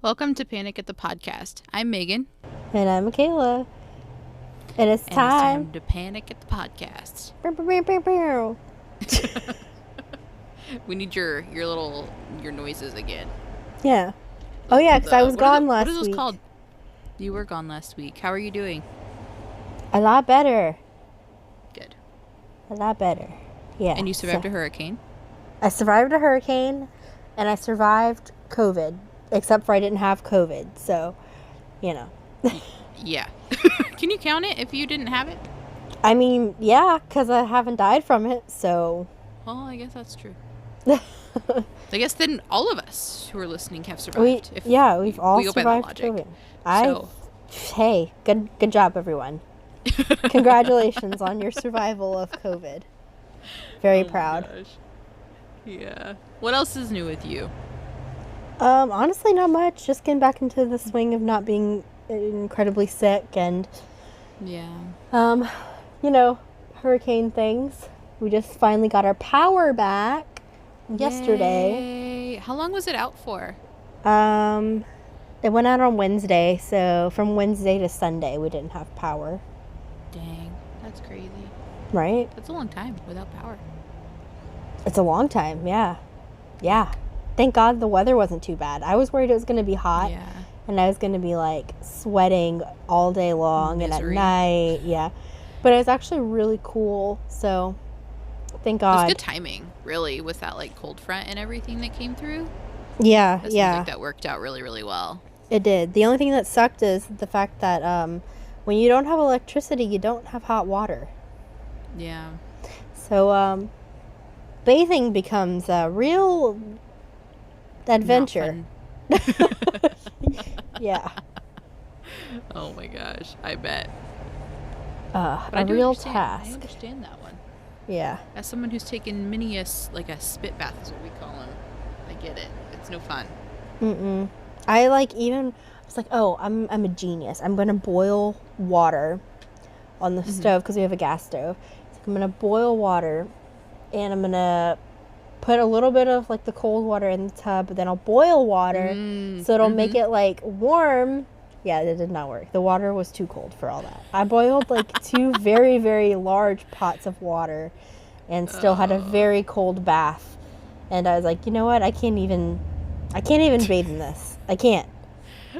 Welcome to Panic at the Podcast. I'm Megan. And I'm Michaela. And it's time to Panic at the Podcast. We need your noises again. Yeah. Oh yeah, because I was gone last week. What is this called? You were gone last week. How are you doing? A lot better. Good. A lot better. Yeah. And you survived a hurricane? I survived a hurricane, and I survived COVID. Except for I didn't have COVID, so, you know. Yeah. Can you count it if you didn't have it? I mean, yeah, because I haven't died from it, so. Well, I guess that's true. I guess then all of us who are listening have survived. We've all survived COVID. Hey, good job, everyone. Congratulations on your survival of COVID. Very proud. Gosh. Yeah. What else is new with you? Honestly, not much. Just getting back into the swing of not being incredibly sick and, hurricane things. We just finally got our power back yesterday. Yay. How long was it out for? It went out on Wednesday, so from Wednesday to Sunday we didn't have power. Dang, that's crazy. Right? That's a long time without power. It's a long time, yeah. Yeah. Thank God the weather wasn't too bad. I was worried it was going to be hot. Yeah. And I was going to be, like, sweating all day long Misery. And at night. Yeah. But it was actually really cool. So, thank God. It was good timing, really, with that, like, cold front and everything that came through. Yeah, It seems like that worked out really, really well. It did. The only thing that sucked is the fact that when you don't have electricity, you don't have hot water. Yeah. So, bathing becomes a real adventure. Yeah. Oh my gosh, I bet. A real task. I understand that one. Yeah. As someone who's taken many a spit bath is what we call them, I get it. It's no fun. I was like, oh, I'm a genius. I'm gonna boil water on the stove because we have a gas stove. So I'm gonna boil water, and I'm gonna put a little bit of like the cold water in the tub, but then I'll boil water so it'll make it like warm. Yeah, it did not work. The water was too cold for all that. I boiled like 2 very, very large pots of water and still had a very cold bath. And I was like, you know what? I can't even bathe in this. I can't.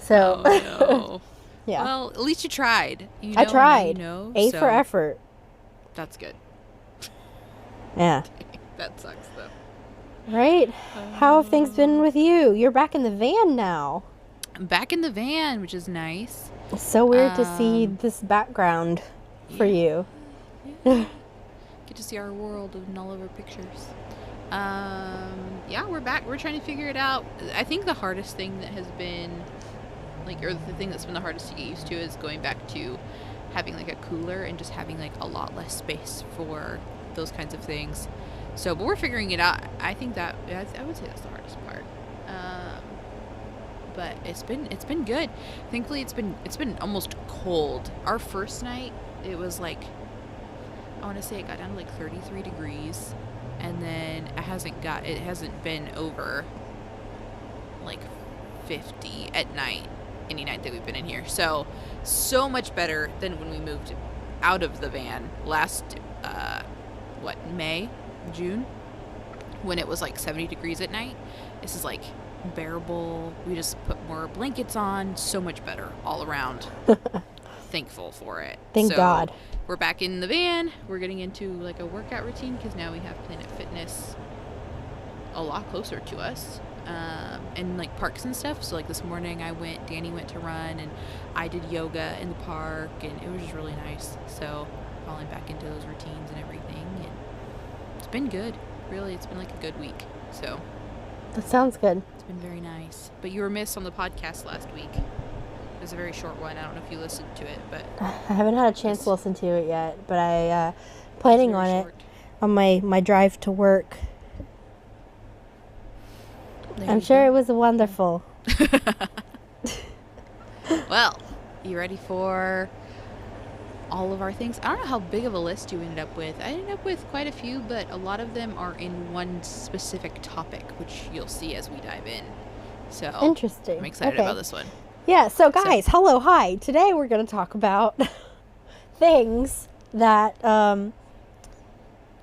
So, no. Yeah. Well, at least you tried. I tried. A so for effort. That's good. Yeah. That sucks, though. Right? How have things been with you? You're back in the van now. I'm back in the van, which is nice. It's so weird to see this background for you. Get to see our world and all of our pictures. Yeah, we're back. We're trying to figure it out. I think the hardest thing that has been, or the thing that's been the hardest to get used to is going back to having, like, a cooler and just having, like, a lot less space for those kinds of things. So, but we're figuring it out. I think that, I would say that's the hardest part. But it's been good. Thankfully, it's been almost cold. Our first night, it was like, I want to say it got down to like 33 degrees, and then it hasn't been over like 50 at night any night that we've been in here. So much better than when we moved out of the van last June, when it was like 70 degrees at night. This is like bearable. We just put more blankets on. So much better all around. Thankful for it. Thank God. We're back in the van. We're getting into like a workout routine because now we have Planet Fitness a lot closer to us, and like parks and stuff. So like this morning Danny went to run, and I did yoga in the park, and it was just really nice. So falling back into those routines and everything, and it's been good. Really, it's been like a good week. So that sounds good. It's been very nice. But you were missed on the podcast last week. It was a very short one. I don't know if you listened to it, but I haven't had a chance to listen to it yet, but I planning on it on my drive to work. I'm sure it was wonderful. Well, you ready for all of our things. I don't know how big of a list you ended up with. I ended up with quite a few, but a lot of them are in one specific topic, which you'll see as we dive in. So Interesting. I'm excited Okay. about this one. Yeah, so guys, hello, hi. Today we're going to talk about things that,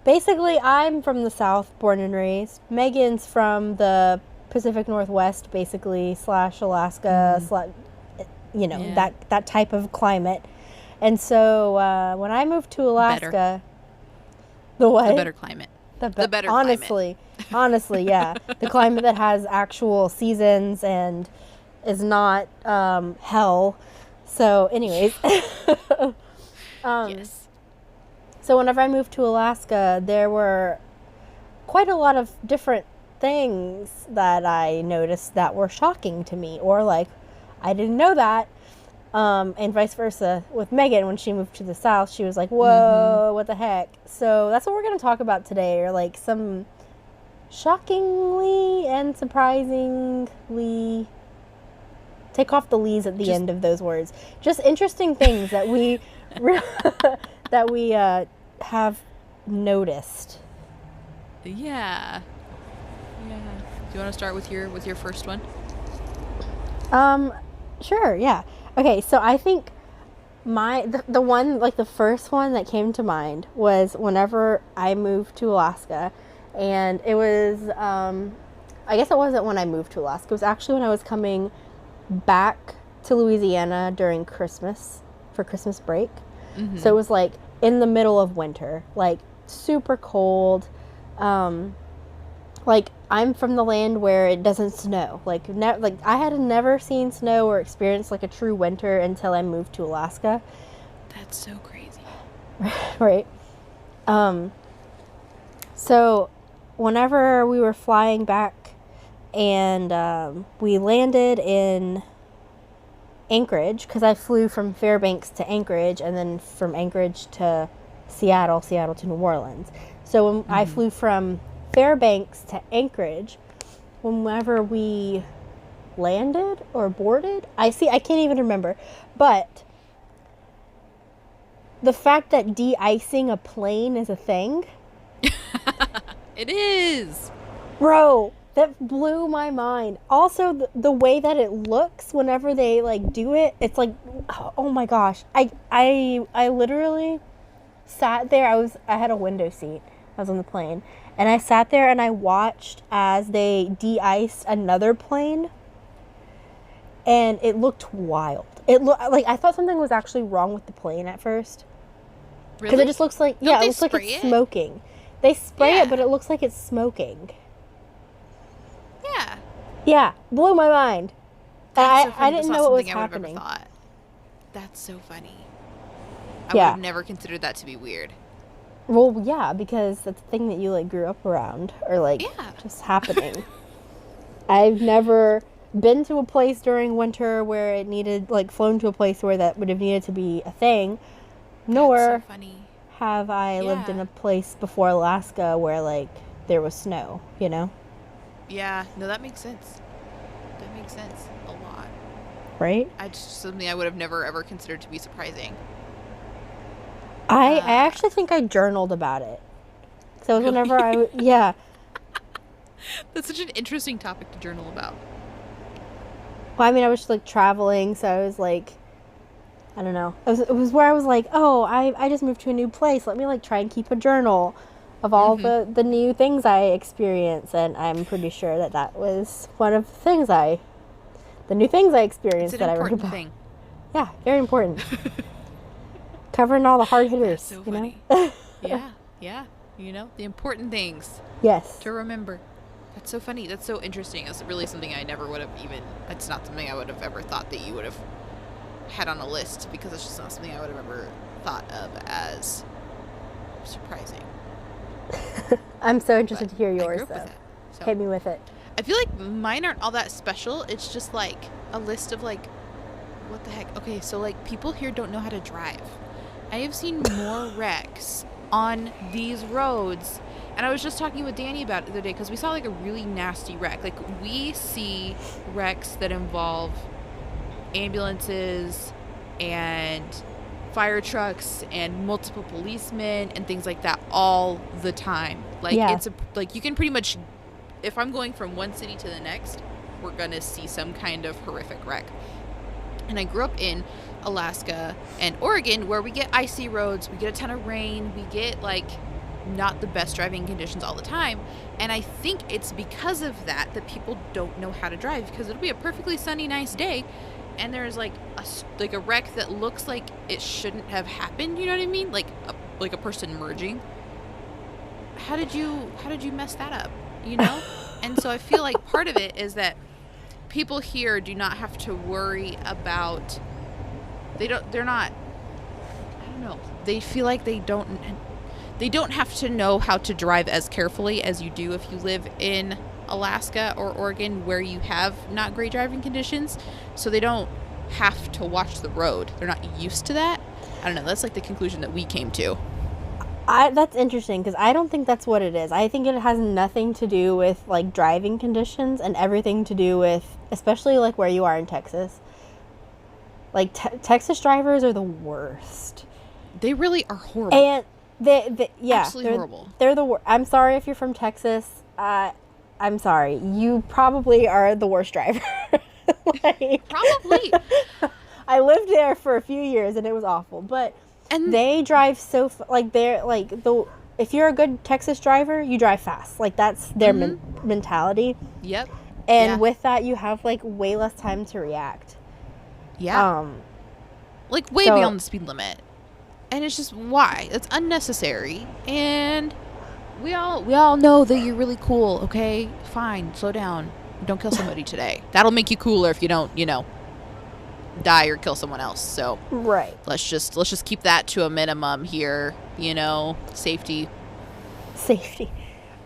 basically I'm from the South, born and raised. Megan's from the Pacific Northwest, basically, / Alaska, that type of climate. And so when I moved to Alaska, the what? The better climate. The better honestly, climate. Honestly, yeah. The climate that has actual seasons and is not hell. So anyways. Yes. So whenever I moved to Alaska, there were quite a lot of different things that I noticed that were shocking to me, or like, I didn't know that. And vice versa with Megan. When she moved to the South, she was like, whoa, what the heck? So that's what we're going to talk about today, or like some shockingly and surprisingly, take off the lees at the end of those words, just interesting things that we that we have noticed. Yeah. Do you want to start with your first one? Sure, yeah. Okay, so I think the one, like the first one that came to mind was whenever I moved to Alaska, and it was, I guess it wasn't when I moved to Alaska, it was actually when I was coming back to Louisiana during Christmas, for Christmas break. Mm-hmm. So it was like in the middle of winter, like super cold. Like I'm from the land where it doesn't snow. Like I had never seen snow or experienced like a true winter until I moved to Alaska. That's so crazy. Right. So whenever we were flying back and we landed in Anchorage, because I flew from Fairbanks to Anchorage and then from Anchorage to Seattle to New Orleans. So when I flew from Fairbanks to Anchorage, whenever we landed or boarded, I can't even remember, but the fact that de-icing a plane is a thing. It is. Bro, that blew my mind. Also, the way that it looks whenever they like do it, it's like, oh my gosh. I literally sat there. I had a window seat. I was on the plane, and I sat there and I watched as they de-iced another plane, and it looked wild. It looked like I thought something was actually wrong with the plane at first. Really? Because it just looks like, it looks like it's smoking. They spray it, but it looks like it's smoking. Yeah. Yeah, blew my mind. I didn't know what was I happening. Thought. That's so funny. I would have never considered that to be weird. Well, yeah, because that's a thing that you like grew up around, or like just happening. I've never been to a place during winter where it needed, like flown to a place where that would have needed to be a thing. Nor that's so funny. Have I lived in a place before Alaska where like there was snow, you know? Yeah, no, that makes sense. That makes sense a lot. Right? Something I would have never ever considered to be surprising. I actually think I journaled about it. So really? Whenever yeah. That's such an interesting topic to journal about. Well, I mean, I was just like traveling, so I was like, I don't know. It was where I was like, oh, I just moved to a new place. Let me like try and keep a journal of all the new things I experience, and I'm pretty sure that was one of the new things I experienced that I wrote about. Thing. Yeah, very important. Covering all the hard hitters. That's so funny. Yeah. You know, the important things. Yes. To remember. That's so funny. That's so interesting. It's really something I never would have it's not something I would have ever thought that you would have had on a list, because it's just not something I would have ever thought of as surprising. I'm so interested to hear yours, though. With it, so. Hit me with it. I feel like mine aren't all that special. It's just like a list of like, what the heck? Okay, so like people here don't know how to drive. I have seen more wrecks on these roads. And I was just talking with Danny about it the other day, because we saw like a really nasty wreck. Like we see wrecks that involve ambulances and fire trucks and multiple policemen and things like that all the time. Like, Yeah. you can pretty much, if I'm going from one city to the next, we're gonna see some kind of horrific wreck. And I grew up in Alaska and Oregon, where we get icy roads, we get a ton of rain, we get like not the best driving conditions all the time. And I think it's because of that people don't know how to drive, because it'll be a perfectly sunny, nice day, and there's like a wreck that looks like it shouldn't have happened. You know what I mean? Like a person merging. How did you mess that up? You know? And so I feel like part of it is that people here do not have to worry about. They feel like they don't have to know how to drive as carefully as you do if you live in Alaska or Oregon, where you have not great driving conditions. So they don't have to watch the road. They're not used to that. I don't know. That's like the conclusion that we came to. That's interesting, because I don't think that's what it is. I think it has nothing to do with like driving conditions and everything to do with, especially like where you are in Texas. Like Texas drivers are the worst. They really are horrible. And yeah, absolutely horrible. They're the worst. I'm sorry if you're from Texas. I'm sorry. You probably are the worst driver. Probably. I lived there for a few years and it was awful, but they drive so they're like if you're a good Texas driver, you drive fast. Like that's their mentality. Yep. And with that, you have like way less time to react. Yeah. Like way beyond the speed limit. And it's just, why? It's unnecessary. And we all know that you're really cool, okay? Fine, slow down. Don't kill somebody today. That'll make you cooler if you don't, die or kill someone else. So right. Let's just keep that to a minimum here, safety.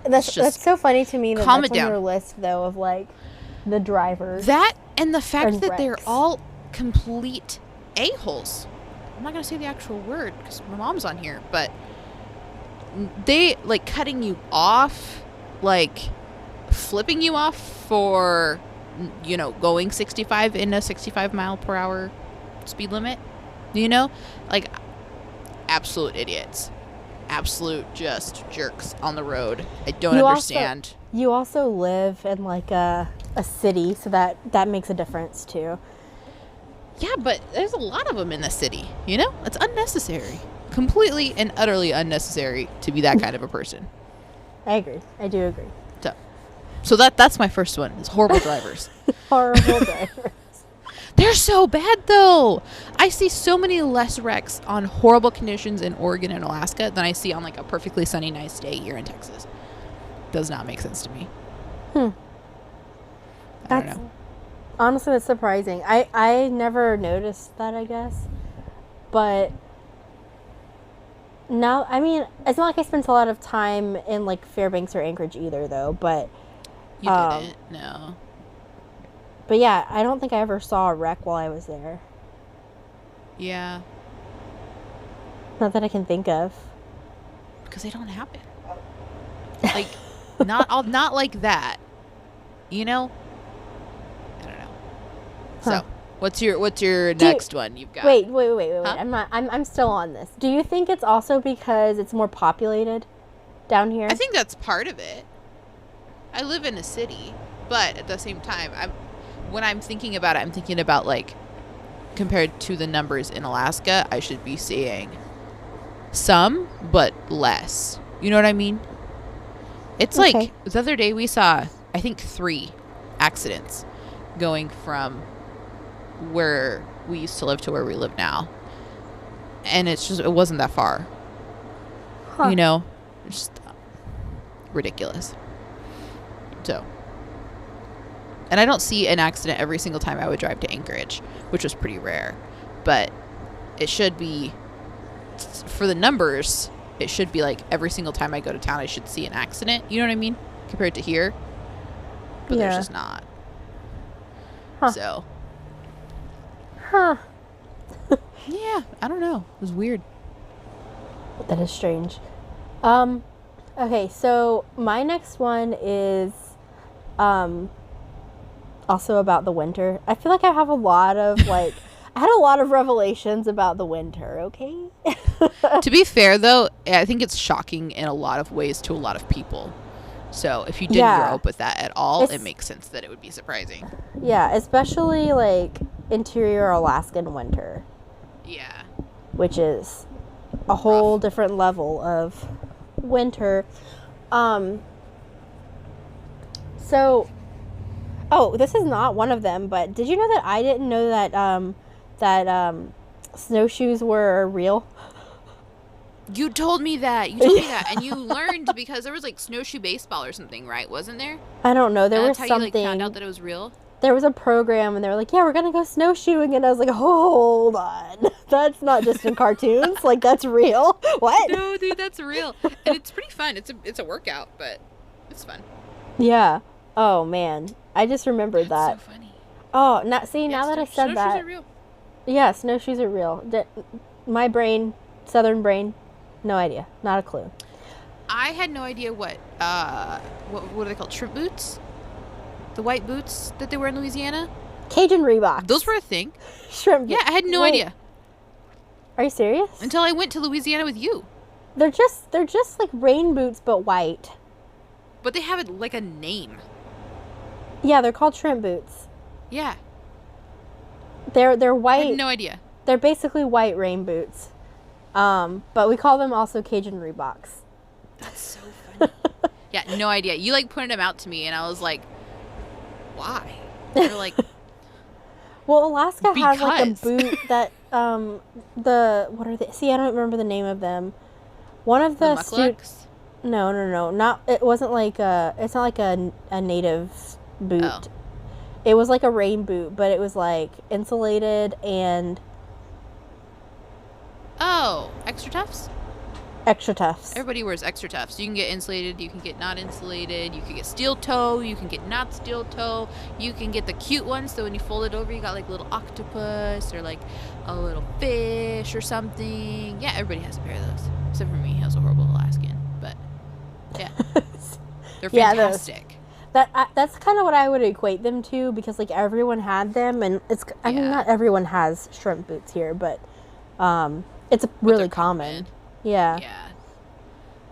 That's so funny to me that calm that's it down. On your list though of like the drivers. That and the fact that wrecks. they're all complete a-holes. I'm not going to say the actual word because my mom's on here, but they like cutting you off, like flipping you off for, going 65 in a 65 mile per hour speed limit, like absolute idiots, absolute just jerks on the road. I don't understand. You also live in like a city, so that makes a difference too. Yeah, but there's a lot of them in the city, It's unnecessary. Completely and utterly unnecessary to be that kind of a person. I agree. I do agree. So that's my first one. It's horrible drivers. Horrible drivers. They're so bad, though. I see so many less wrecks on horrible conditions in Oregon and Alaska than I see on, like, a perfectly sunny, nice day here in Texas. Does not make sense to me. I don't know. Honestly, that's surprising. I never noticed that, I guess. But now, I mean, it's not like I spent a lot of time in, like, Fairbanks or Anchorage either, though. But you didn't? No. But, yeah, I don't think I ever saw a wreck while I was there. Yeah. Not that I can think of. Because they don't happen. Like, not like that. I don't know. Huh. So, what's your next one you've got? Wait. Huh? I'm still on this. Do you think it's also because it's more populated down here? I think that's part of it. I live in a city, but at the same time, when I'm thinking about it, I'm thinking about, like, compared to the numbers in Alaska, I should be seeing some, but less. You know what I mean? It's okay. Like, the other day we saw, I think, 3 accidents going from where we used to live to where we live now. And it wasn't that far. Huh. It's just ridiculous. So, and I don't see an accident every single time I would drive to Anchorage, which was pretty rare. But it should be, for the numbers, it should be like every single time I go to town, I should see an accident. You know what I mean? Compared to here. But there's just not. Huh. So. Huh. Yeah, I don't know. It was weird. That is strange. Okay, so my next one is also about the winter. I feel like I have a lot of like had a lot of revelations about the winter, okay? To be fair, though, I think it's shocking in a lot of ways to a lot of people. So if you didn't grow up with that at all, it makes sense that it would be surprising. Yeah, especially like interior Alaskan winter. Yeah. Which is a whole different level of winter. So, this is not one of them, but did you know that I didn't know that snowshoes were real? You told me that. And you learned because there was like snowshoe baseball or something, right? Wasn't there? I don't know. There was something. That's how you found out that it was real? There was a program and they were like, yeah, we're going to go snowshoeing. And I was like, hold on. That's not just in cartoons. Like, that's real. What? No, dude, that's real. And it's pretty fun. It's a workout, but it's fun. Yeah. Oh, man. I just remembered that. That's so funny. Oh, now that I said that. Snowshoes are real. Yeah, snowshoes are real. My brain, southern brain, no idea. Not a clue. I had no idea what are they called? Shrimp boots? The white boots that they wear in Louisiana? Cajun Reebok. Those were a thing. Shrimp boots. Yeah, I had no idea. Are you serious? Until I went to Louisiana with you. They're just like rain boots but white. But they have like a name. Yeah, they're called shrimp boots. Yeah. They're white. I had no idea. They're basically white rain boots. But we call them also Cajun Reeboks. That's so funny. Yeah, no idea. You like pointed them out to me and I was like, why? They're like, well, Alaska has like a boot that what are they? See, I don't remember the name of them. One of the mucklucks? No. Not it wasn't like it's not like a native boot. Oh. It was like a rain boot, but it was like insulated and Extra Toughs? Extra Toughs. Everybody wears Extra Toughs. You can get insulated, you can get not insulated, you can get steel toe, you can get not steel toe, you can get the cute ones, so when you fold it over, you got like a little octopus or like a little fish or something. Yeah, everybody has a pair of those. Except for me, he has a horrible Alaskan. But, yeah. They're fantastic. That's kind of what I would equate them to, because like everyone had them, and I mean, not everyone has shrimp boots here, but it's really common. Yeah.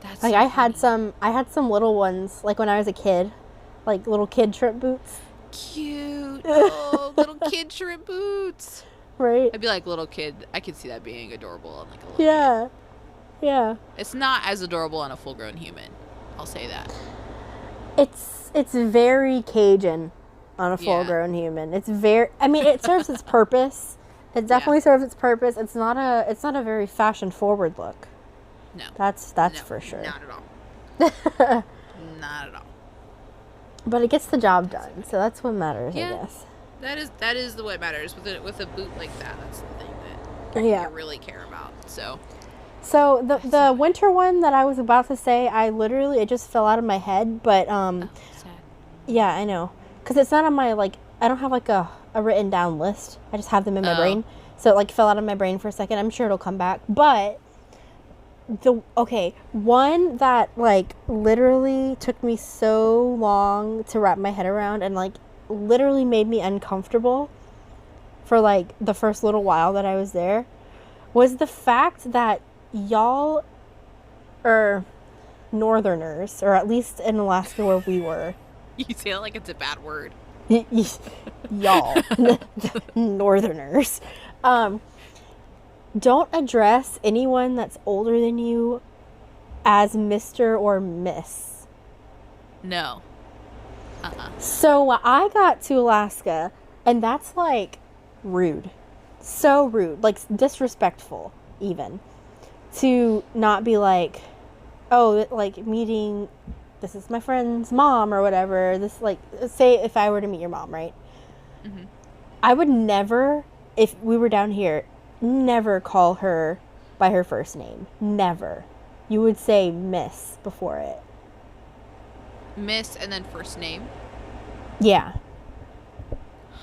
That's like so I had some little ones like when I was a kid, like little kid shrimp boots. Cute. Oh, little kid shrimp boots. Right. I'd be like, little kid. I could see that being adorable on like a little kid. Yeah. It's not as adorable on a full-grown human. I'll say that. It's very Cajun on a full-grown human. It's very. I mean, it serves its purpose. It definitely serves its purpose. It's not a very fashion-forward look. No. That's for sure. Not at all. Not at all. But it gets the job done, so that's what matters, I guess. That is the what matters with a boot like that. That's the thing that you really care about. So the winter one that I was about to say, it just fell out of my head, but sad. Yeah, I know, because it's not on my I don't have like a written down list. I just have them in my brain, so it fell out of my brain for a second. I'm sure it'll come back, but. One that literally took me so long to wrap my head around and literally made me uncomfortable for the first little while that I was there was the fact that y'all are northerners, or at least in Alaska where we were. You say it like it's a bad word. Y'all northerners don't address anyone that's older than you as Mr. or Miss. No. So I got to Alaska, and that's rude. So rude. Disrespectful, even. To not be meeting, this is my friend's mom or whatever. This, say if I were to meet your mom, right? Mm-hmm. I would never, if we were down here, never call her by her first name. Never. You would say Miss before it. Miss and then first name? Yeah.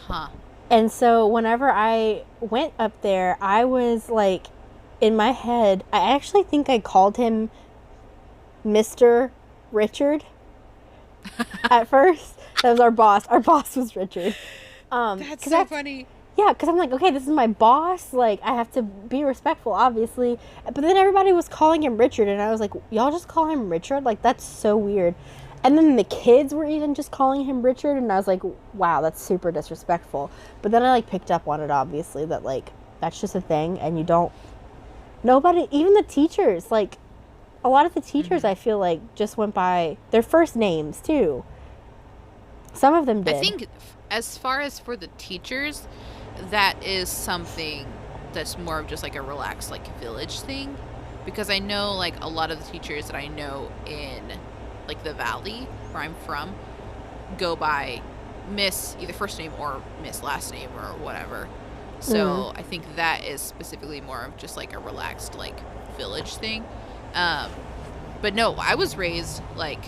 Huh. And so whenever I went up there, I was in my head, I actually think I called him Mr. Richard at first. That was our boss. Our boss was Richard. That's so funny. Yeah, because I'm like, okay, this is my boss. Like, I have to be respectful, obviously. But then everybody was calling him Richard, and I was like, y'all just call him Richard? Like, that's so weird. And then the kids were even just calling him Richard, and I was like, wow, that's super disrespectful. But then I, like, picked up on it, obviously, that, like, that's just a thing, and you don't... Nobody, even the teachers, like, a lot of the teachers, I feel like, just went by their first names, too. Some of them did. I think as far as for the teachers, that is something that's more of just like a relaxed like village thing, because I know like a lot of the teachers that I know in like the valley where I'm from go by Miss either first name or Miss last name or whatever. So I think that is specifically more of just like a relaxed like village thing. But no, I was raised like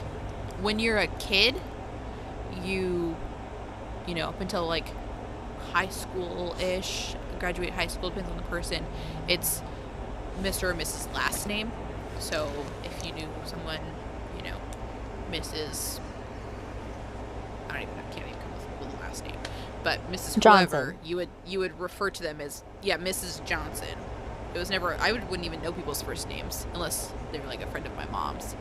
when you're a kid, you know, up until like high school-ish, graduate high school, depends on the person, it's Mr. or Mrs. last name. So if you knew someone, you know, Mrs. I can't even come up with the last name, but Mrs. Whoever, you would refer to them as, yeah, Mrs. Johnson. It was never, wouldn't even know people's first names unless they were like a friend of my mom's.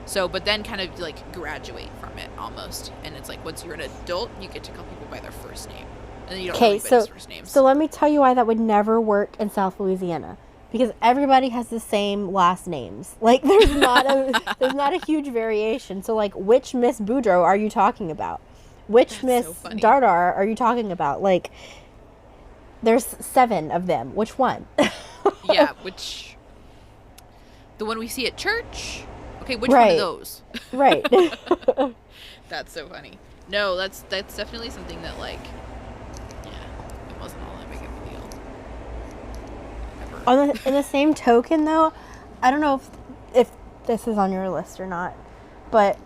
So, but then kind of like graduate from it almost. And it's like once you're an adult, you get to call people by their first name. And then you don't know anybody's first names. So let me tell you why that would never work in South Louisiana. Because everybody has the same last names. Like there's not a huge variation. So like which Miss Boudreaux are you talking about? Which Miss Dardar are you talking about? Like there's 7 of them. Which one? Yeah, the one we see at church? Okay, which one of those? Right. That's so funny. No, that's definitely something that like, yeah, it wasn't all that big of a deal. In the same token, though, I don't know if this is on your list or not, but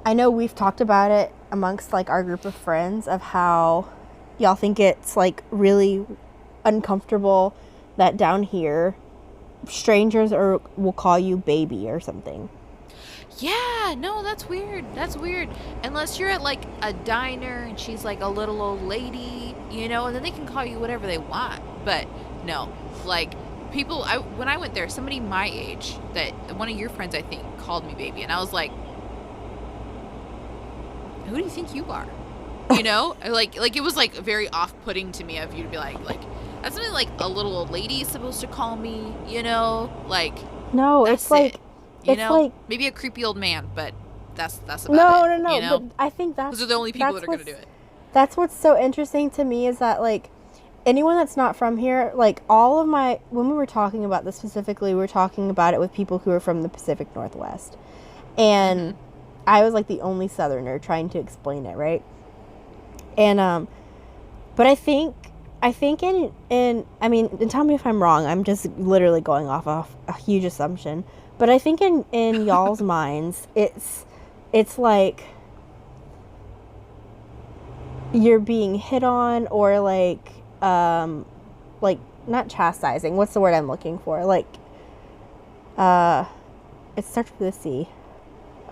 I know we've talked about it amongst like our group of friends of how y'all think it's like really uncomfortable that down here strangers will call you baby or something. Yeah, no, that's weird. That's weird. Unless you're at like a diner and she's like a little old lady, you know, and then they can call you whatever they want. But no, like people, when I went there, somebody my age, that one of your friends I think called me baby, and I was like, who do you think you are? You know, like it was like very off-putting to me of you to be like that's something like a little old lady is supposed to call me, you know, like no, it's like. You know, like, maybe a creepy old man, but that's about it. No. You know? But I think those are the only people that are going to do it. That's what's so interesting to me is that, like, anyone that's not from here, like, all of my... When we were talking about this specifically, we were talking about it with people who are from the Pacific Northwest. And I was, like, the only Southerner trying to explain it, right? And, but I think in I mean, and tell me if I'm wrong. I'm just literally going off a huge assumption. But I think in y'all's minds, it's like you're being hit on or like not chastising. What's the word I'm looking for? Like, it starts with a C.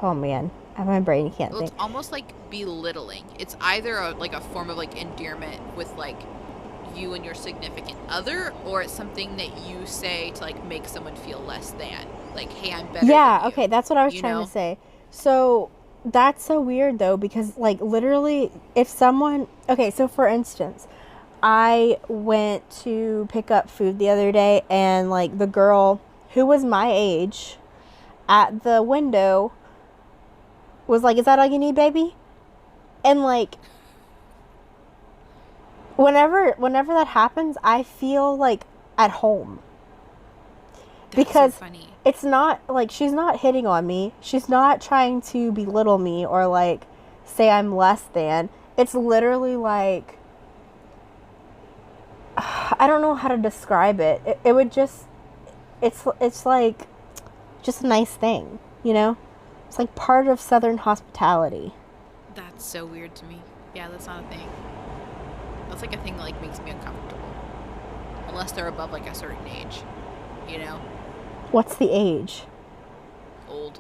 Oh man, my brain can't think. It's almost like belittling. It's either a form of like endearment with like you and your significant other, or it's something that you say to like make someone feel less than. Like, hey, I'm better than you. Okay, that's what I was trying to say. So, that's so weird, though, because, like, literally, if someone... Okay, so, for instance, I went to pick up food the other day, and, like, the girl who was my age at the window was like, is that all you need, baby? And, like, whenever that happens, I feel, like, at home. That's because so funny. It's not, like, she's not hitting on me. She's not trying to belittle me or, like, say I'm less than. It's literally, like, I don't know how to describe it. It would just, it's, like, just a nice thing, you know? It's, like, part of Southern hospitality. That's so weird to me. Yeah, that's not a thing. That's, like, a thing that, like, makes me uncomfortable. Unless they're above, like, a certain age, you know? What's the age? Old.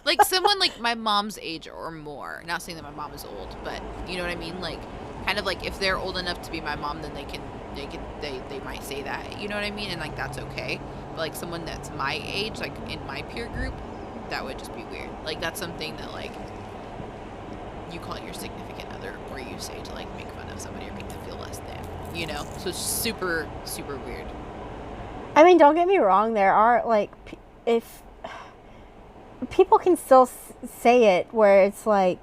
Like someone like my mom's age or more. Not saying that my mom is old, but you know what I mean? Like kind of like if they're old enough to be my mom, then they might say that, you know what I mean, and like that's okay. But like someone that's my age, like in my peer group, that would just be weird. Like that's something that like you call your significant other, or you say to like make fun of somebody or make them feel less than, you know. So it's super super weird. I mean, don't get me wrong. There are like if people can still say it where it's like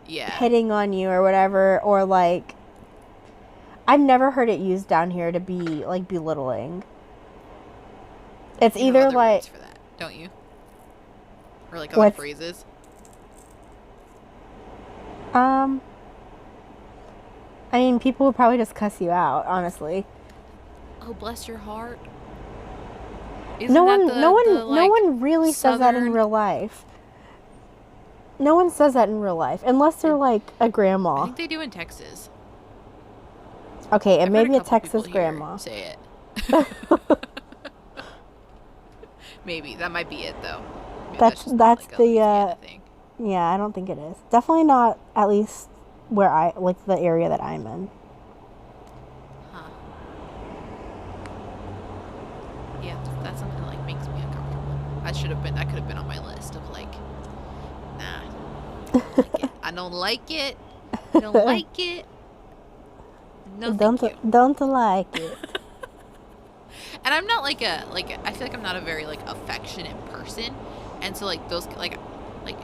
hitting on you or whatever, or like I've never heard it used down here to be like belittling. It's you either have other like words for that, don't you? Or like other phrases. I mean, people would probably just cuss you out, honestly. Oh, bless your heart. No one really says that in real life. No one says that in real life, unless they're like a grandma. I think they do in Texas. Okay, and maybe a Texas grandma. Say it. Maybe that might be it though. Maybe that's like the thing. Yeah, I don't think it is. Definitely not, at least where I like the area that I'm in. Huh. Yeah, that's something that like makes me uncomfortable. That could have been on my list of like, nah, I don't like it. I don't like it. No, don't like it. And I'm not I feel like I'm not a very like affectionate person, and so like those like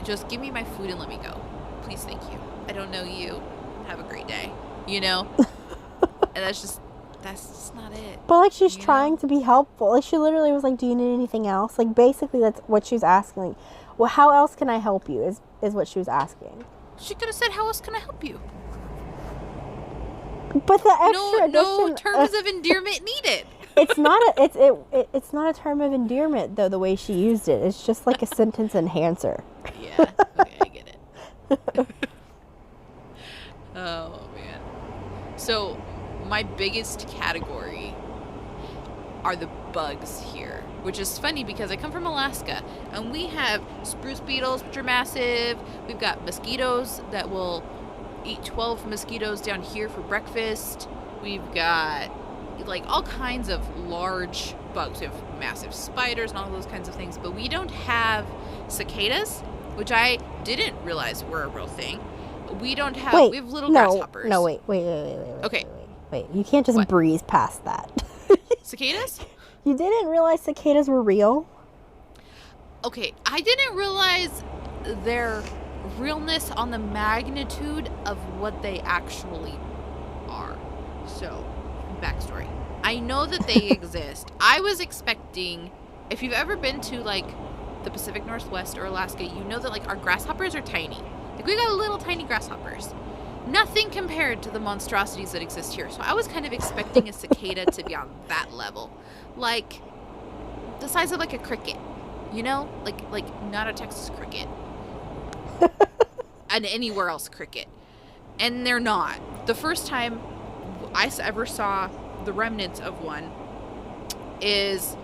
just give me my food and let me go, please, thank you. I don't know you. Have a great day. You know. And that's just not it. But like she's trying to be helpful. Like she literally was like, "Do you need anything else?" Like basically that's what she was asking. Like, well, how else can I help you? Is what she was asking. She could have said, "How else can I help you?" But the extra no terms of endearment needed. It's not a term of endearment though. The way she used it, it's just like a sentence enhancer. Yeah, okay, I get it. Oh man. So my biggest category are the bugs here, which is funny because I come from Alaska and we have spruce beetles, which are massive. We've got mosquitoes that will eat 12 mosquitoes down here for breakfast. We've got like all kinds of large bugs. We have massive spiders and all those kinds of things, but we don't have cicadas, which I didn't realize were a real thing. We don't have. We have little grasshoppers. No, wait. Okay. Wait. You can't just breeze past that. Cicadas? You didn't realize cicadas were real? Okay, I didn't realize their realness on the magnitude of what they actually are. So, backstory. I know that they exist. I was expecting, if you've ever been to like the Pacific Northwest or Alaska, you know that like our grasshoppers are tiny. Like we got little tiny grasshoppers. Nothing compared to the monstrosities that exist here. So I was kind of expecting a cicada to be on that level. Like the size of like a cricket. You know? Like not a Texas cricket. And anywhere else cricket. And they're not. The first time I ever saw the remnants of one is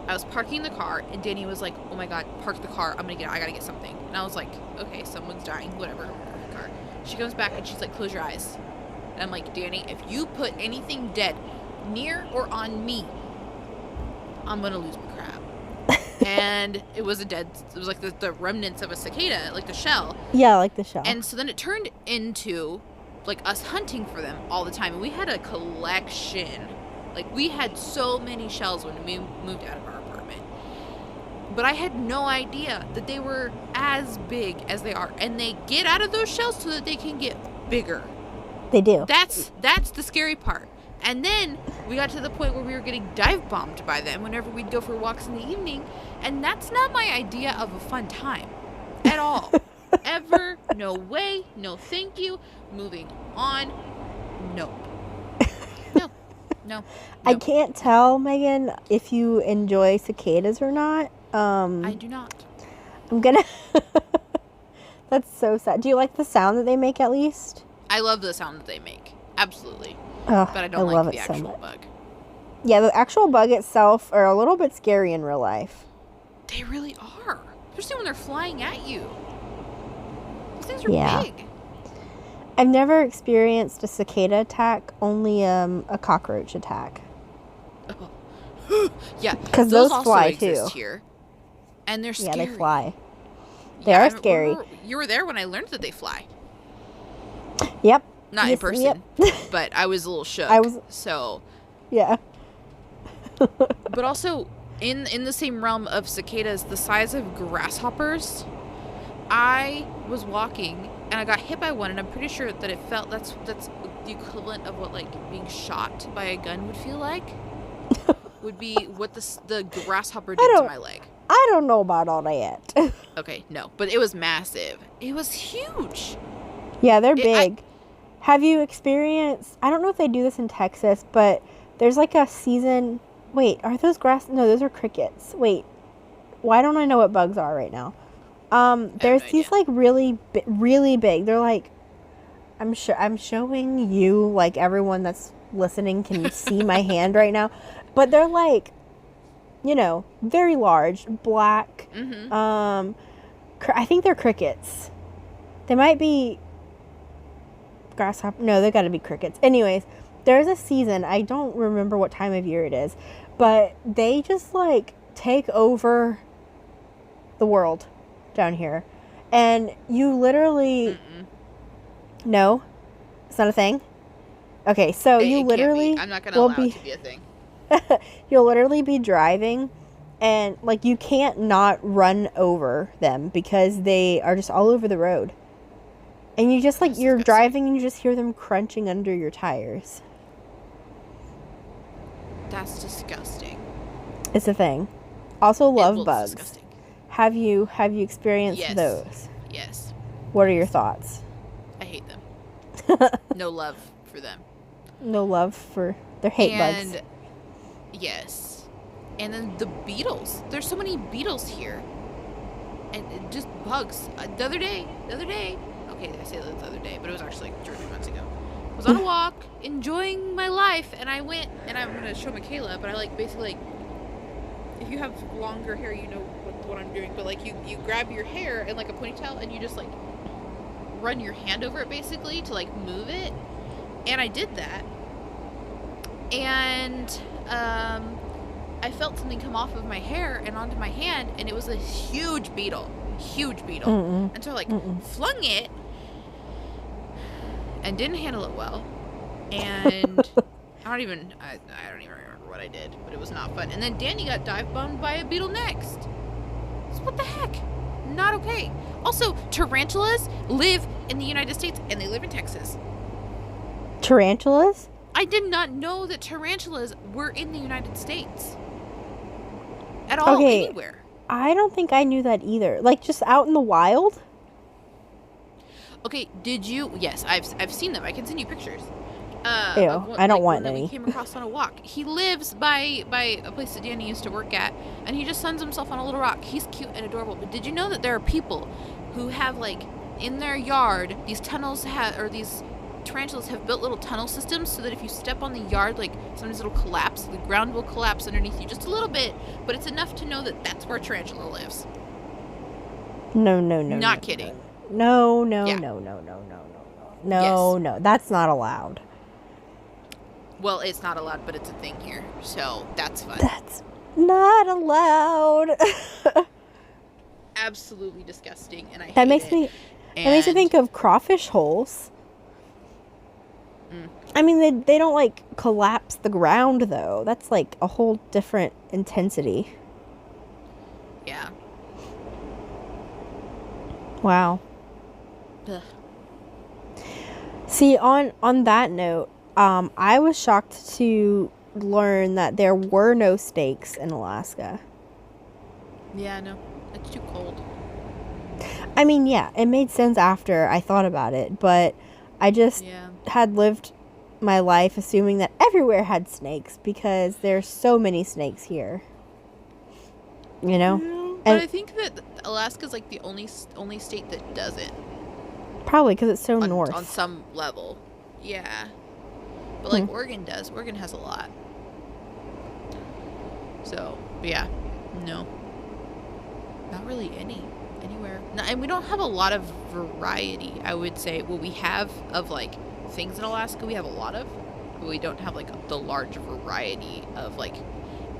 I was parking the car and Danny was like, "Oh my god, park the car. I gotta get something." And I was like, "Okay, someone's dying, whatever, park the car." She comes back and she's like, "Close your eyes." And I'm like, "Danny, if you put anything dead near or on me, I'm gonna lose my crap." And it was like the remnants of a cicada, like the shell. Yeah, like the shell. And so then it turned into like us hunting for them all the time. And we had a collection. Like we had so many shells when we moved out of our apartment. But I had no idea that they were as big as they are. And they get out of those shells so that they can get bigger. They do. That's the scary part. And then we got to the point where we were getting dive bombed by them whenever we'd go for walks in the evening. And that's not my idea of a fun time at all. Ever. No way. No thank you. Moving on. Nope. No. I can't tell, Megan, if you enjoy cicadas or not. I do not. I'm gonna... That's so sad. Do you like the sound that they make at least? I love the sound that they make. Absolutely. But I don't like the actual bug. Yeah, the actual bug itself are a little bit scary in real life. They really are. Especially when they're flying at you. Those things are big. I've never experienced a cicada attack, only a cockroach attack. Yeah, Because those those also fly exist too. here, and they're Yeah, scary. they fly. They Yeah, are I scary. remember you were there when I learned that they fly. Yep. Not in Yes, person, yep. but I was a little shook. I was. So, Yeah. but also in the same realm of cicadas, the size of grasshoppers. I was walking and I got hit by one, and I'm pretty sure that it felt that's the equivalent of what like being shot by a gun would feel like. Would be what the grasshopper did to my leg. I don't know about all that. Okay, no, but it was massive. It was huge. Yeah, they're big. Have you experienced, I don't know if they do this in Texas, but there's like a season. Wait, are those no, those are crickets. Wait, why don't I know what bugs are right now? There's these like really big. They're like, I'm showing you, like everyone that's listening can see my hand right now, but they're like, you know, very large, black. Mm-hmm. I think they're crickets. They might be grasshopper. No, they got to be crickets. Anyways, there's a season. I don't remember what time of year it is, but they just like take over the world down here, and you literally no, it's not a thing. Okay, so you literally I'm not gonna allow it to be a thing. You'll literally be driving, and like you can't not run over them because they are just all over the road. And you just like, you're driving and you just hear them crunching under your tires. That's disgusting. It's a thing. Also love bugs. Disgusting. Have you experienced those? Yes. What are your thoughts? I hate them. No love for them. No love for their hate bugs. Yes. And then the beetles. There's so many beetles here. And just bugs. The other day. Okay, I say that the other day, but it was actually like 2 or 3 months ago. I was on a walk, enjoying my life, and I went, and I'm going to show Michaela, but I like basically, like, if you have longer hair, you know what I'm doing, but like you grab your hair in like a ponytail and you just like run your hand over it basically to like move it. And I did that. And I felt something come off of my hair and onto my hand, and it was a huge beetle. And so I like flung it and didn't handle it well. And I don't even remember what I did, but it was not fun. And then Danny got dive bombed by a beetle next. So what the heck? Not okay. Also, tarantulas live in the United States and they live in Texas. Tarantulas? I did not know that tarantulas were in the United States. At all, anywhere. I don't think I knew that either. Like, just out in the wild? Okay, did you... Yes, I've seen them. I can send you pictures. Ew, I don't want any. We came across on a walk. He lives by a place that Danny used to work at, and he just suns himself on a little rock. He's cute and adorable. But did you know that there are people who have, like, in their yard, these tunnels these tarantulas have built little tunnel systems so that if you step on the yard, like, sometimes it'll collapse. The ground will collapse underneath you just a little bit, but it's enough to know that that's where a tarantula lives. No. Not kidding. No. Yes. No. That's not allowed. Well, it's not allowed, but it's a thing here, so that's fun. That's not allowed. Absolutely disgusting, and I hate That makes it. me think of crawfish holes. I mean, they don't like collapse the ground though. That's like a whole different intensity. Yeah. Wow. Ugh. See, on that note, I was shocked to learn that there were no snakes in Alaska. Yeah, no. It's too cold. I mean, yeah, it made sense after I thought about it, but I just had lived my life assuming that everywhere had snakes because there's so many snakes here. You know? Yeah, but I think that Alaska's like the only state that doesn't. Probably because it's so north. On some level. Yeah. But like Oregon does. Oregon has a lot. So, yeah. No. Not really any. anywhere. No, and we don't have a lot of variety, I would say. What we have of, like, things in Alaska, we have a lot of. But we don't have, like, the large variety of, like,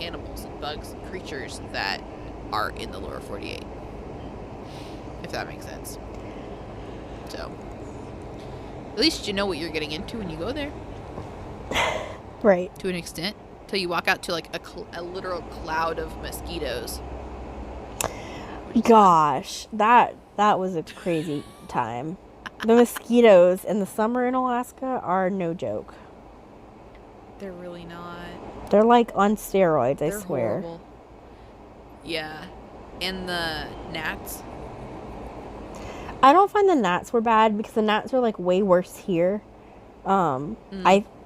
animals and bugs and creatures that are in the lower 48. If that makes sense. So, at least you know what you're getting into when you go there. Right. To an extent. Till you walk out to, like, a literal cloud of mosquitoes. Gosh, that was a crazy time. The mosquitoes in the summer in Alaska are no joke. They're really not. They're like on steroids, They're I swear. horrible. Yeah. And the gnats. I don't find the gnats were bad because the gnats are like way worse here. In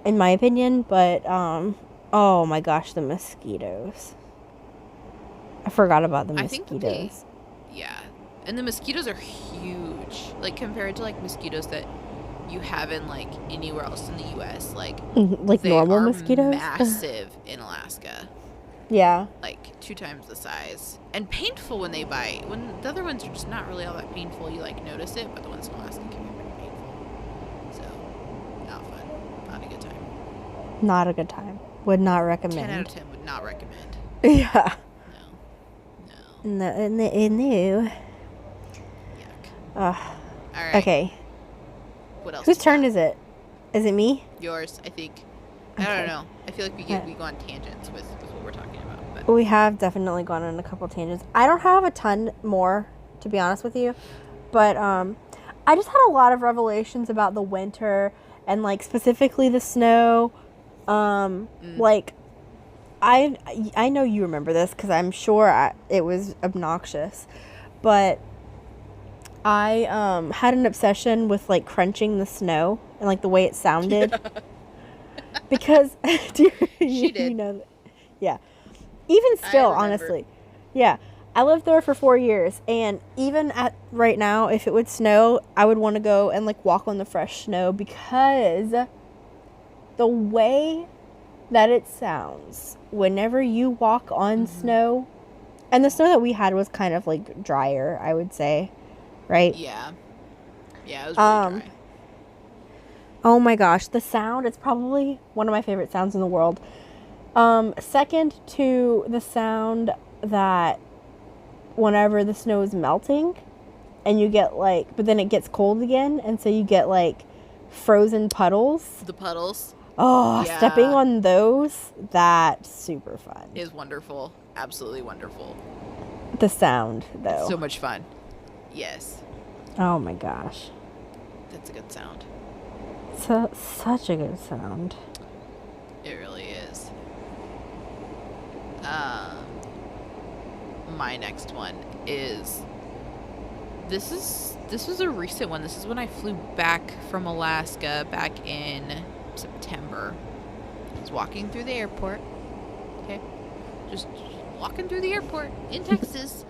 my opinion, but oh my gosh, the mosquitoes. I forgot about the mosquitoes. Yeah. And the mosquitoes are huge. Like, compared to, like, mosquitoes that you have in, like, anywhere else in the U.S. Like they normal are mosquitoes? massive in Alaska. Yeah. Like, 2 times the size. And painful when they bite. When the other ones are just not really all that painful, you, like, notice it. But the ones in Alaska can be pretty painful. So, not fun. Not a good time. Not a good time. Would not recommend. 10 out of 10 would not recommend. Yeah. No. No. Yuck. All right. Okay. What else? Whose turn is it? Is it me? Yours, I think. Okay. I don't know. I feel like we go on tangents with what we're talking about. But. We have definitely gone on a couple tangents. I don't have a ton more, to be honest with you, but I just had a lot of revelations about the winter and, like, specifically the snow. Like, I know you remember this because I'm sure it was obnoxious, but I had an obsession with, like, crunching the snow and, like, the way it sounded. Because she did. You know, yeah. Even still, honestly, yeah. I lived there for 4 years, and even right now, if it would snow, I would want to go and, like, walk on the fresh snow because the way that it sounds whenever you walk on snow, and the snow that we had was kind of, like, drier, I would say, right? Yeah. Yeah, it was really dry. Oh my gosh, the sound, it's probably one of my favorite sounds in the world. Second to the sound that whenever the snow is melting and you get, like, but then it gets cold again, and so you get, like, frozen puddles. The puddles. Oh, yeah. Stepping on those, that's super fun. Is wonderful. Absolutely wonderful. The sound, though. So much fun. Yes. Oh my gosh. That's a good sound. Such a good sound. It really is. My next one is this was a recent one. This is when I flew back from Alaska back in September. I was walking through the airport. Okay. Just walking through the airport in Texas.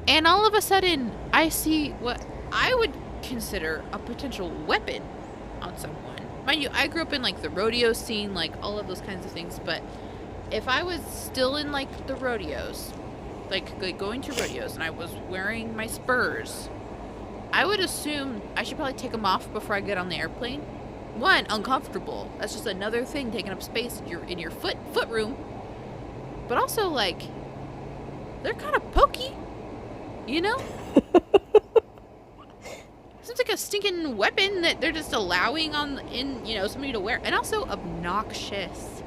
And all of a sudden I see what I would consider a potential weapon on someone. Mind you, I grew up in, like, the rodeo scene, like, all of those kinds of things, but if I was still in, like, the rodeos, like going to rodeos, and I was wearing my spurs, I would assume I should probably take them off before I get on the airplane. One, uncomfortable. That's just another thing taking up space in your foot room. But also, like, they're kind of pokey, you know? Seems like a stinking weapon that they're just allowing somebody to wear. And also obnoxious.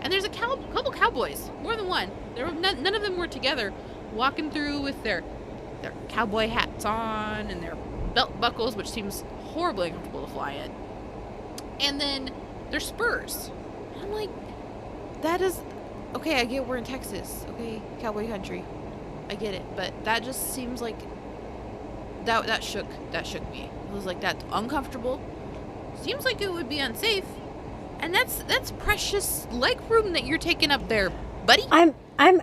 And there's a couple cowboys, more than one. None of them were together, walking through with their cowboy hats on and their belt buckles, which seems horribly uncomfortable to fly in. And then their spurs. And I'm like, that is okay. I get we're in Texas. Okay, cowboy country. I get it, but that just seems like that shook me. It was like, that's uncomfortable. Seems like it would be unsafe. And that's precious leg room that you're taking up there, buddy. I'm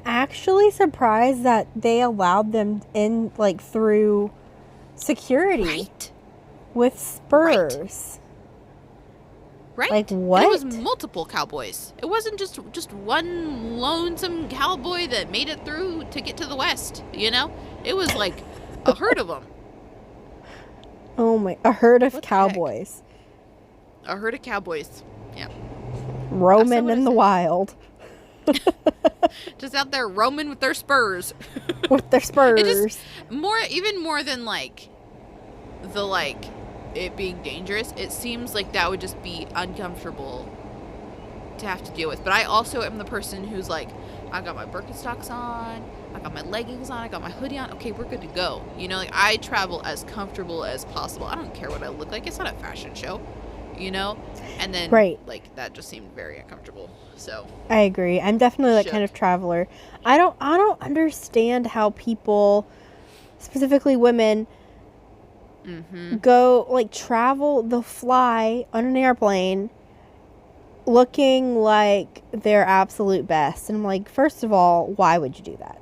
actually surprised that they allowed them in, like, through security. Right? With spurs. Like Right? And it what? was multiple cowboys. It wasn't just one lonesome cowboy that made it through to get to the west, you know? It was like a herd of them. Oh my, a herd of What the heck? cowboys A herd of cowboys. Yeah. I said roaming what I in the said. wild Just out there roaming with their spurs. with their It just spurs. even more than like the like it being dangerous, it seems like that would just be uncomfortable to have to deal with. But I also am the person who's like, I got my Birkenstocks on, I got my leggings on, I got my hoodie on. Okay, we're good to go. You know, like I travel as comfortable as possible. I don't care what I look like. It's not a fashion show, you know? And then Right. like that just seemed very uncomfortable. So I agree. I'm definitely that kind shook. of traveler. I don't understand how people, specifically women, Mm-hmm. go like travel, they'll fly on an airplane looking like their absolute best. And I'm like, first of all, why would you do that?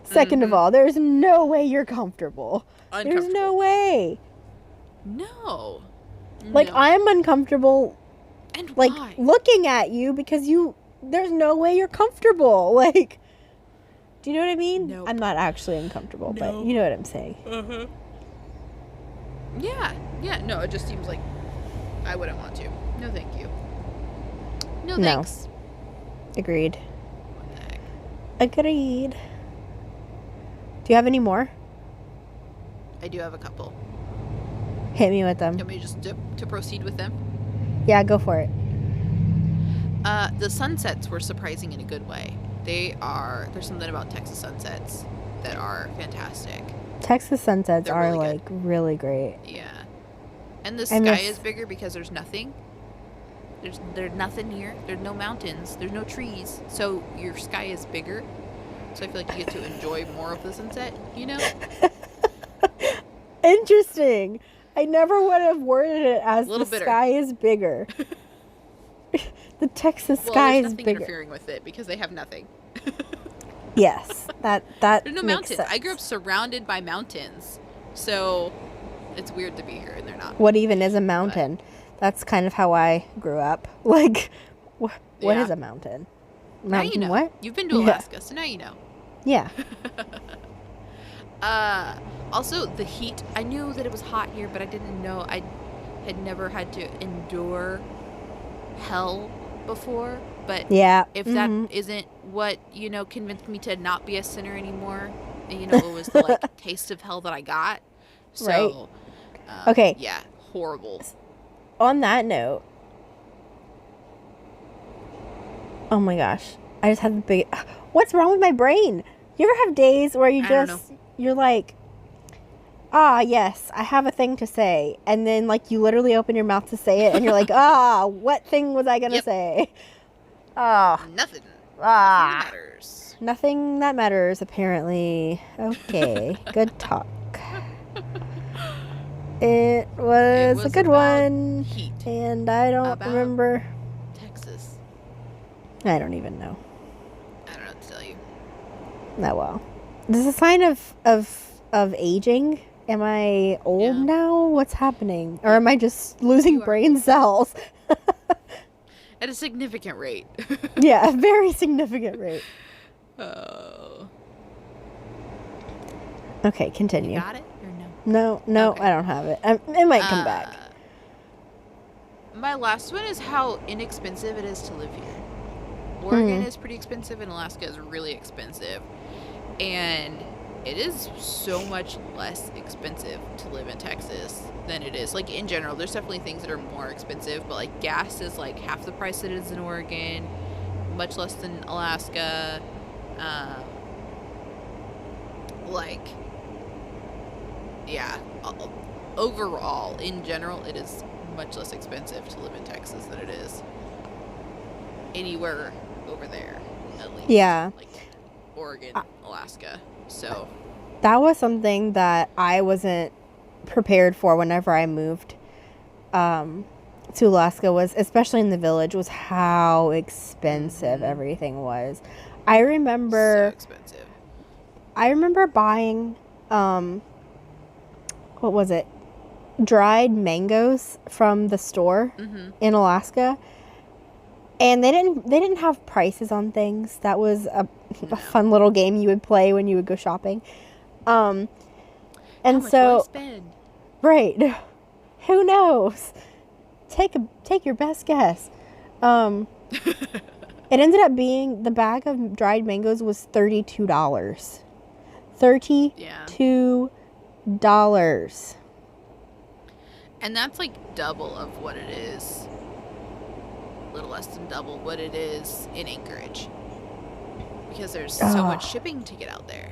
Second of Mm-hmm. all, there's no way you're comfortable. There's no Uncomfortable. way. No. Like No. I'm uncomfortable And like why? looking at you because there's no way you're comfortable. Like, do you know what I mean? Nope. I'm not actually uncomfortable, but No. you know what I'm saying. Uh-huh. Yeah. Yeah. No, it just seems like I wouldn't want to. No, thank you. No, No. thanks. Agreed. What the heck? Agreed. Do you have any more? I do have a couple. Hit me with You them. want me to just to proceed with them? Yeah, go for it. The sunsets were surprising in a good way. There's something about Texas sunsets that are fantastic. Texas sunsets They're are really like really great. Yeah. And the I sky miss- is bigger because there's nothing. There's nothing here. There's no mountains. There's no trees. So your sky is bigger. So I feel like you get to enjoy more of the sunset, you know? Interesting. I never would have worded it as A little the bitter. sky is bigger. The Texas Well, sky there's is nothing bigger. interfering with it because they have nothing. Yes, that There's no makes mountains. sense. I grew up surrounded by mountains. So it's weird to be here and they're not. What even is a mountain? That's kind of how I grew up. Like, what Yeah. is a mountain? Now you know. What? You've been to Yeah. Alaska, so now you know. Yeah. Also the heat. I knew that it was hot here, but I didn't know I had never had to endure hell before. But Yeah. if mhm. that isn't what, convinced me to not be a sinner anymore, it was the like taste of hell that I got. So, Right. Okay. Yeah, horrible. On that note, oh my gosh, I just had the big. What's wrong with my brain? You ever have days where you I don't just you're like, ah, yes, I have a thing to say, and then like you literally open your mouth to say it, and you're like, ah, what thing was I gonna Yep. say? Ah, Nothing. ah, Nothing matters. nothing that matters apparently. Okay, good talk. It was a was good about one, heat. and I don't About- remember. Texas. I don't even know. I don't know what to tell you. Oh well. This is a sign of aging. Am I old Yeah. now? What's happening? Or am I just losing You are. brain cells? At a significant rate. Yeah, a very significant rate. Oh. Okay, You continue. got it or no? No, Okay. I don't have it. It might come back. My last one is how inexpensive it is to live here. Oregon Mhm. is pretty expensive and Alaska is really expensive. And it is so much less expensive to live in Texas than it is. Like, in general, there's definitely things that are more expensive, but, like, gas is, like, half the price that it is in Oregon, much less than Alaska. Like, yeah. Overall, in general, it is much less expensive to live in Texas than it is anywhere over there, at least. Yeah. Like, Oregon, Alaska. So, That was something that I wasn't prepared for whenever I moved to Alaska, was especially in the village, was how expensive everything was. I so remember expensive. buying what was it? dried mangoes from the store in Alaska, and they didn't have prices on things. That was a fun little game you would play when you would go shopping. And How much will I so spend? right, who knows? Take your best guess. It ended up being, the bag of dried mangoes was $32. $32. And that's like double of what it is. A little less than double what it is in Anchorage. Because there's so much shipping to get out there.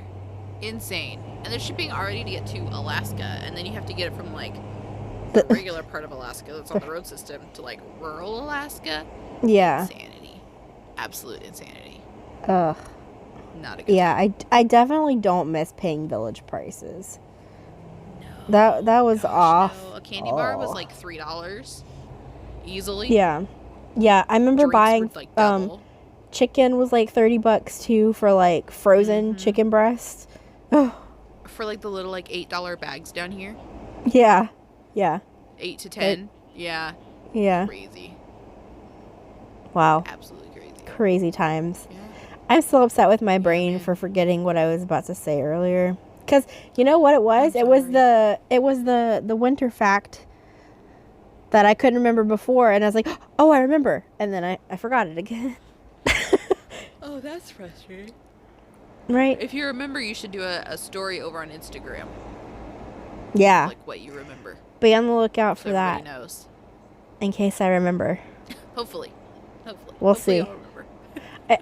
Insane. And there's shipping already to get to Alaska, and then you have to get it from like the regular part of Alaska that's on the road system to like rural Alaska. Yeah. Insanity. Absolute insanity. Ugh. Not a good Yeah, time. I definitely don't miss paying village prices. No. That was off. No. A candy bar was like $3 easily. Yeah. Yeah, I remember Drinks buying were, like, double. chicken was like $30 too for like frozen chicken breasts. For like the little like $8 bags down here. Yeah. Yeah. 8 to 10. Yeah. Yeah. Crazy. Wow. Absolutely crazy. Crazy times. Yeah. I'm still upset with my brain for forgetting what I was about to say earlier. Cuz you know what it was? It was the winter fact that I couldn't remember before, and I was like, "Oh, I remember." And then I forgot it again. Oh, that's frustrating. Right? If you remember, you should do a story over on Instagram. Yeah. Like what you remember. Be on the lookout So for that. everybody knows. In case I remember. Hopefully. We'll Hopefully see. I'll remember.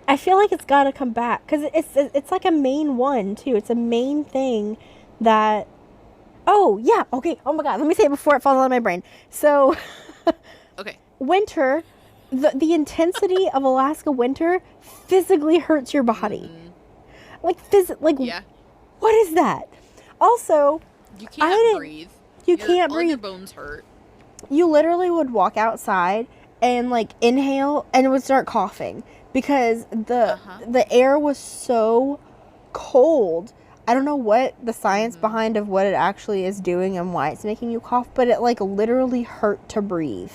I feel like it's got to come back because it's like a main one too. It's a main thing that. Oh yeah. Okay. Oh my God. Let me say it before it falls out of my brain. So. Okay. Winter, the intensity of Alaska winter physically hurts your body. Yeah. What is that? Also, You can't breathe. You can't all your breathe. bones hurt. You literally would walk outside and like inhale and it would start coughing because the air was so cold. I don't know what the science behind of what it actually is doing and why it's making you cough, but it like literally hurt to breathe.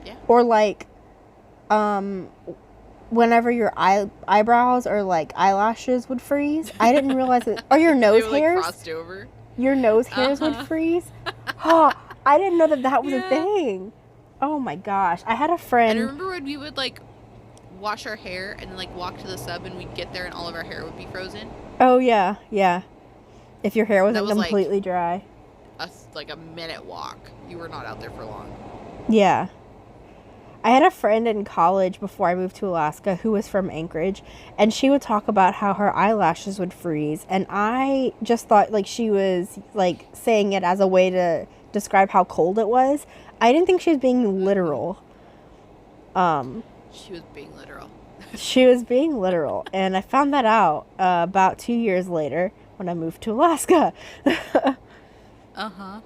Yeah. Or like whenever your eyebrows or like eyelashes would freeze. I didn't realize it. Or your nose they were, hairs. Like, crossed over. Your nose hairs would freeze. Oh, I didn't know that was a thing. Oh my gosh. I had a friend. And I remember when we would like wash our hair and then like walk to the sub and we'd get there and all of our hair would be frozen. Oh yeah, yeah. If your hair wasn't was, completely dry. Like a minute walk. You were not out there for long. Yeah. I had a friend in college before I moved to Alaska who was from Anchorage, and she would talk about how her eyelashes would freeze, and I just thought like she was like saying it as a way to describe how cold it was. I didn't think she was being literal. She was being literal. She was being literal, and I found that out about 2 years later when I moved to Alaska. Uh-huh.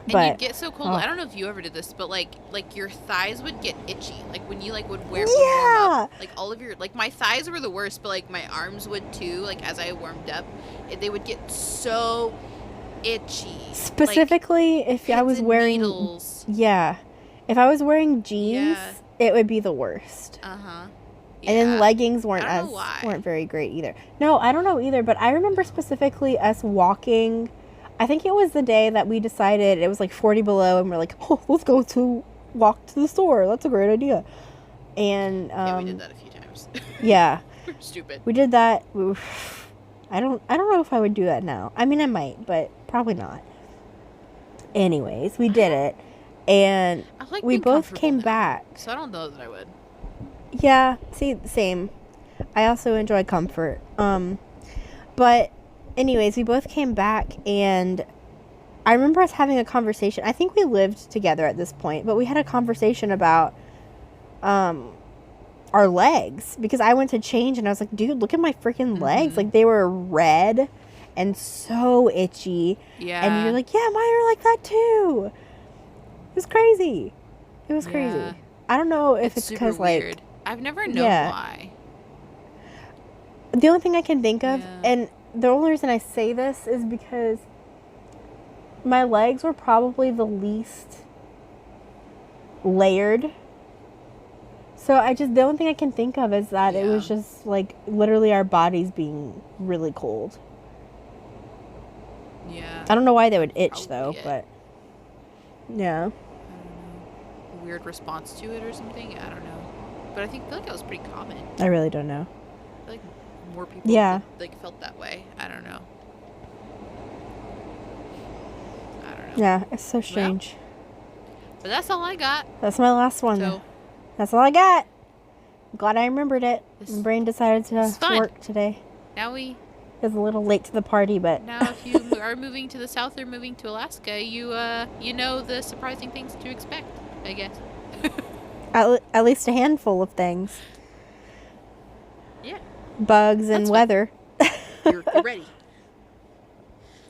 And But, you'd get so cold. I don't know if you ever did this, but like your thighs would get itchy. Like when you like would warm up. Like all of your like my thighs were the worst, but like my arms would too. Like as I warmed up, they would get so itchy. Specifically, like, if I was wearing needles. Yeah. If I was wearing jeans, it would be the worst. Uh-huh. Yeah. And then leggings weren't weren't very great either. No, I don't know either, but I remember specifically us walking. I think it was the day that we decided it was like 40 below and we're like, "Oh, let's go to walk to the store. That's a great idea." And we did that a few times. Yeah. We're stupid. We did that. I don't know if I would do that now. I mean, I might, but probably not. Anyways, we did it. And we both came back. So I don't know that I would. Yeah, see, same. I also enjoy comfort. But anyways, we both came back, and I remember us having a conversation. I think we lived together at this point, but we had a conversation about our legs, because I went to change and I was like, dude, look at my freaking legs. Like, they were red and so itchy. Yeah. And you're like, yeah, mine are like that too. It was crazy. It was crazy. I don't know if it's because, like, I've never known why. The only thing I can think of, and the only reason I say this is because my legs were probably the least layered. So the only thing I can think of is that it was just like literally our bodies being really cold. Yeah. I don't know why they would itch Probably though, but yeah. I don't know. A weird response to it or something. I don't know. But I feel like that was pretty common. I really don't know. I feel like more people like felt that way. I don't know. Yeah, it's so strange. Well, but that's all I got. That's my last one. So, that's all I got. I'm glad I remembered it. My brain decided to work today. Now it was a little late to the party, but now if you are moving to the south or moving to Alaska, you know the surprising things to expect, I guess. at least a handful of things. Yeah. Bugs and weather. You're ready.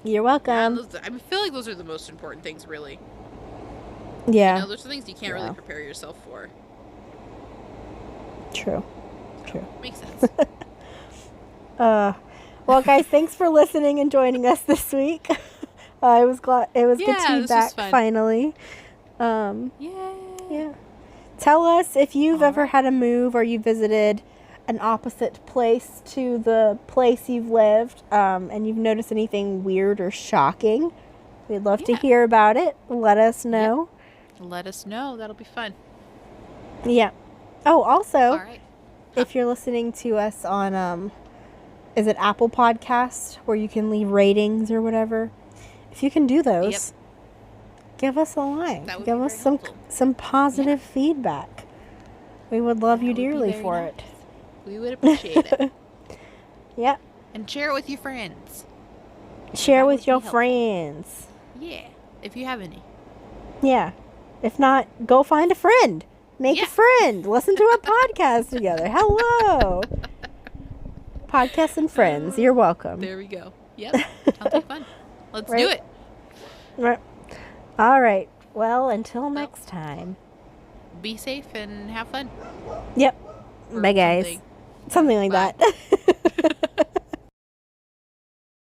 You're welcome. Yeah, I feel like those are the most important things, really. Yeah. You know, those are things you can't really prepare yourself for. True. Makes sense. Well, guys, thanks for listening and joining us this week. I was glad it was good to be back finally. Yeah. Tell us if you've ever had a move or you visited an opposite place to the place you've lived, and you've noticed anything weird or shocking. We'd love to hear about it. Let us know. Let us know. That'll be fun. Yeah. Oh, also, all right. If you're listening to us on, is it Apple Podcast, where you can leave ratings or whatever? If you can do those, give us a like. Give us some positive feedback. We would love you dearly for it. We would appreciate it. Yeah. And share it with your friends. Share with your friends. Yeah. If you have any. Yeah. If not, go find a friend. Make a friend. Listen to a podcast together. Hello. Podcast and friends. You're welcome. There we go. Yep. Sounds like fun. Let's do it. Right. All right. Well, until next time. Be safe and have fun. Yep. Bye, guys. Something like that.